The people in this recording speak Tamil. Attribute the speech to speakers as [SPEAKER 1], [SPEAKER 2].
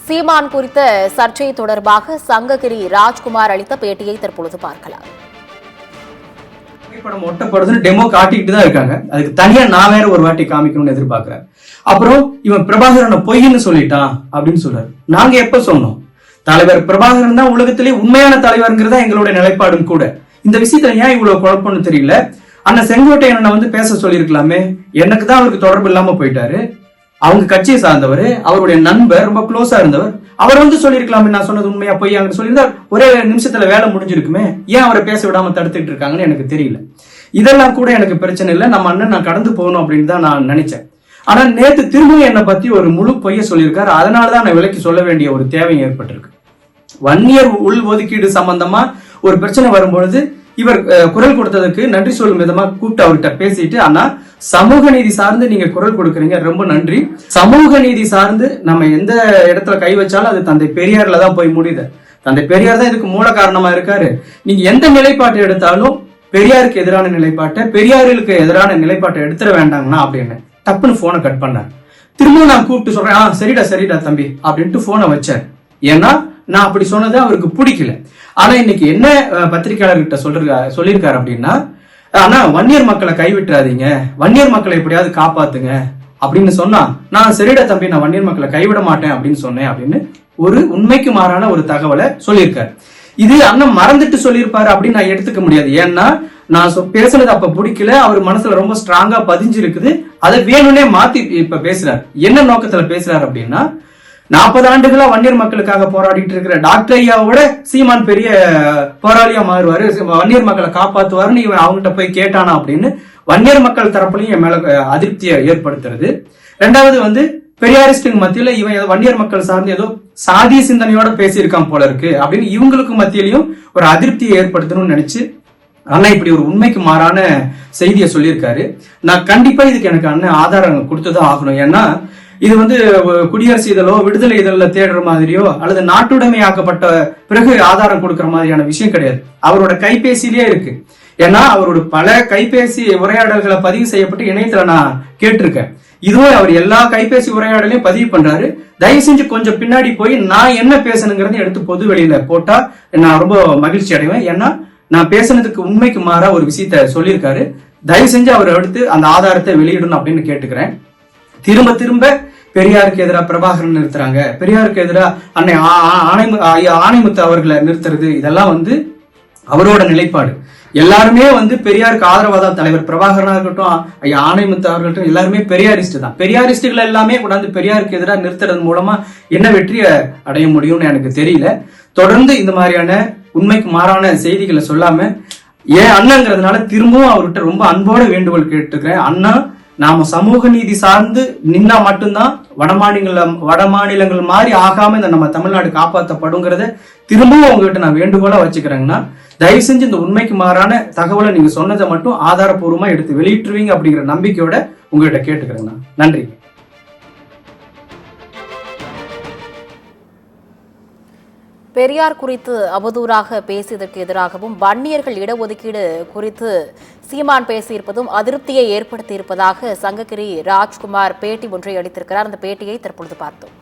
[SPEAKER 1] சீமான் குறித்த சர்ச்சை தொடர்பாக சங்ககிரி ராஜ்குமார் அளித்த பேட்டியை தற்பொழுது பார்க்கலாம்.
[SPEAKER 2] படம் ஒட்டப்படுதுன்னு டெமோ காட்டிக்கிட்டு தான் இருக்காங்க. அதுக்கு தனியா நான் வேற ஒரு வாட்டி காமிக்கணும்னு எதிர்பார்க்கிறேன். அப்புறம் இவன் பிரபாகரனை பொய்ன்னு சொல்லிட்டான் அப்படின்னு சொல்றாரு. நாங்க எப்ப சொன்னோம்? தலைவர் பிரபாகரன் தான் உலகத்திலே உண்மையான தலைவர்ங்கிறதா எங்களுடைய நிலைப்பாடும் கூட. இந்த விஷயத்துல ஏன் இவ்வளவு குழப்பம்னு தெரியல. அண்ணன் செங்கோட்டையனை வந்து பேச சொல்லியிருக்கலாமே. எனக்கு தான் அவருக்கு தொடர்பு இல்லாம போயிட்டாரு. அவங்க கட்சியை சார்ந்தவர், அவருடைய நண்பர், ரொம்ப க்ளோஸா இருந்தவர். அவர் வந்து சொல்லியிருக்கலாமே நான் சொன்னது உண்மையா போய் அங்க சொல்லியிருந்தா ஒரே நிமிஷத்துல வேலை முடிஞ்சிருக்குமே. ஏன் அவரை பேச விடாம தடுத்துட்டு இருக்காங்கன்னு எனக்கு தெரியல. இதெல்லாம் கூட எனக்கு பிரச்சனை இல்லை. நம்ம அண்ணன் நான் கடந்து போகணும் அப்படின்னு தான் நான் நினைச்சேன். ஆனா நேத்து திரும்பவும் என்னை பத்தி ஒரு முழு பொய்ய சொல்லியிருக்காரு. அதனாலதான் நான் விலைக்கு சொல்ல வேண்டிய ஒரு தேவை ஏற்பட்டிருக்கு. வன்னியர் உள் ஒதுக்கீடு சம்பந்தமா ஒரு பிரச்சனை வரும்பொழுது இவர் குரல் கொடுத்ததுக்கு நன்றி சொல்லும் விதமா கூப்பிட்டு அவர்கிட்ட பேசிட்டு, ஆனா சமூக நீதி சார்ந்து நீங்க குரல் கொடுக்குறீங்க, ரொம்ப நன்றி. சமூக நீதி சார்ந்து நம்ம எந்த இடத்துல கை வச்சாலும் அது தந்தை பெரியார்ல தான் போய் முடியுது. தந்தை பெரியார் தான் இதுக்கு மூல காரணமா இருக்காரு. நீங்க எந்த நிலைப்பாட்டை எடுத்தாலும் பெரியாருக்கு எதிரான நிலைப்பாட்டை, பெரியாருக்கு எதிரான நிலைப்பாட்டை எடுத்துட வேண்டாங்கண்ணா அப்படின்னு டப்புன்னு போனை கட் பண்ணார். திரும்பவும் நான் கூப்பிட்டு சொல்றேன், சரிடா தம்பி அப்படின்ட்டு போனை வச்சேன். ஏன்னா நான் அப்படி சொன்னது அவருக்கு பிடிக்கல. ஆனா இன்னைக்கு என்ன பத்திரிகையாளர்கிட்ட சொல்லியிருக்காரு அப்படின்னா, ஆனா வன்னியர் மக்களை கைவிட்டுறாதீங்க, வன்னியர் மக்களை எப்படியாவது காப்பாத்துங்க அப்படின்னு சொன்னா, நான் சரிடா தம்பி நான் வன்னியர் மக்களை கைவிட மாட்டேன் அப்படின்னு சொன்னேன் அப்படின்னு ஒரு உண்மைக்கு மாறான ஒரு தகவலை சொல்லியிருக்காரு. இது அண்ணன் மறந்துட்டு சொல்லியிருப்பாரு அப்படின்னு நான் எடுத்துக்க முடியாது. ஏன்னா நான் பேசுனது அப்ப பிடிக்கல, அவர் மனசுல ரொம்ப ஸ்ட்ராங்கா பதிஞ்சிருக்குது. அதை வேணும்னே மாத்தி இப்ப பேசுறாரு. என்ன நோக்கத்துல பேசுறாரு அப்படின்னா, 40 ஆண்டுகளா வன்னியர் மக்களுக்காக போராடிட்டு இருக்கிற டாக்டர் ஐயாவோட சீமான் பெரிய போராளியா மாறுவாரு, வன்னியர் மக்களை காப்பாத்துவாருன்னு இவன் அவங்ககிட்ட போய் கேட்டானா அப்படின்னு வன்னியர் மக்கள் தரப்புலையும் என் மேல அதிருப்தியை ஏற்படுத்துறது. ரெண்டாவது வந்து பெரியாரிஸ்டுக்கு மத்தியில இவன் வன்னியர் மக்கள் சார்ந்து ஏதோ சாதி சிந்தனையோட பேசியிருக்கான் போல இருக்கு அப்படின்னு இவங்களுக்கு மத்தியிலையும் ஒரு அதிருப்தியை ஏற்படுத்தணும்னு நினைச்சு அண்ணா இப்படி ஒரு உண்மைக்கு மாறான செய்தியை சொல்லியிருக்காரு. நான் கண்டிப்பா இதுக்கு எனக்கு அண்ணன் ஆதாரம் கொடுத்துதான் ஆகணும். ஏன்னா இது வந்து குடியரசு இதழோ விடுதலை இதழில தேடுற மாதிரியோ அல்லது நாட்டுடைமையாக்கப்பட்ட பிறகு ஆதாரம் கொடுக்கற மாதிரியான விஷயம் கிடையாது. அவரோட கைபேசியிலே இருக்கு. ஏன்னா அவரோட பல கைபேசி உரையாடல்களை பதிவு செய்யப்பட்டு இணையத்துல நான் கேட்டிருக்கேன். இதுவும் அவர் எல்லா கைபேசி உரையாடலையும் பதிவு பண்றாரு. தயவு செஞ்சு கொஞ்சம் பின்னாடி போய் நான் என்ன பேசணுங்கிறத எடுத்து பொது வெளியில போட்டா நான் ரொம்ப மகிழ்ச்சி அடைவேன். ஏன்னா நான் பேசுனதுக்கு உண்மைக்கு மாறா ஒரு விஷயத்த சொல்லியிருக்காரு. தயவு செஞ்சு அவர் எடுத்து அந்த ஆதாரத்தை வெளியிடணும் அப்படின்னு கேட்டுக்கிறேன். திரும்ப பெரியாருக்கு எதிராக பிரபாகரன் நிறுத்துறாங்க, பெரியாருக்கு எதிராக அன்னை ஆணைமுத்து அவர்களை நிறுத்துறது, இதெல்லாம் வந்து அவரோட நிலைப்பாடு. எல்லாருமே வந்து பெரியாருக்கு ஆதரவா தான். தலைவர் பிரபாகரனா இருக்கட்டும், ஐயா ஆணைமுத்து அவர்கள்ட்டும் எல்லாருமே பெரியாரிஸ்ட் தான். பெரியாரிஸ்டுகள் எல்லாமே கொண்டாந்து பெரியாருக்கு எதிராக நிறுத்துறது மூலமா என்ன வெற்றியை அடைய முடியும்னு எனக்கு தெரியல. தொடர்ந்து இந்த மாதிரியான உண்மைக்கு மாறான செய்திகளை சொல்லாம ஏன் அண்ணங்கிறதுனால திரும்பவும் அவர்கிட்ட ரொம்ப அன்போட வேண்டுகோள் கேட்டுக்கிறேன். அண்ணா, நாம சமூக நீதி சார்ந்து நின்னா மட்டும்தான் வடமாநிலங்கள் மாதிரி ஆகாம இந்த நம்ம தமிழ்நாடு காப்பாற்றப்படுங்கிறத திரும்பவும் உங்ககிட்ட நான் வேண்டுகோளா வச்சுக்கிறேங்கன்னா, தயவு செஞ்சு இந்த உண்மைக்கு மாறான தகவலை நீங்க சொன்னதை மட்டும் ஆதாரப்பூர்வமா எடுத்து வெளியிட்டுருவீங்க அப்படிங்கிற நம்பிக்கையோட உங்ககிட்ட கேட்டுக்கிறேங்கண்ணா. நன்றி.
[SPEAKER 1] பெரியார் குறித்து அவதூறாக பேசியதற்கு எதிராகவும் வன்னியர்கள் இடஒதுக்கீடு குறித்து சீமான் பேசியிருப்பதும் அதிருப்தியை ஏற்படுத்தியிருப்பதாக சங்ககிரி ராஜ்குமார் பேட்டி ஒன்றை அளித்திருக்கிறார். அந்த பேட்டியை தற்பொழுது பார்த்தோம்.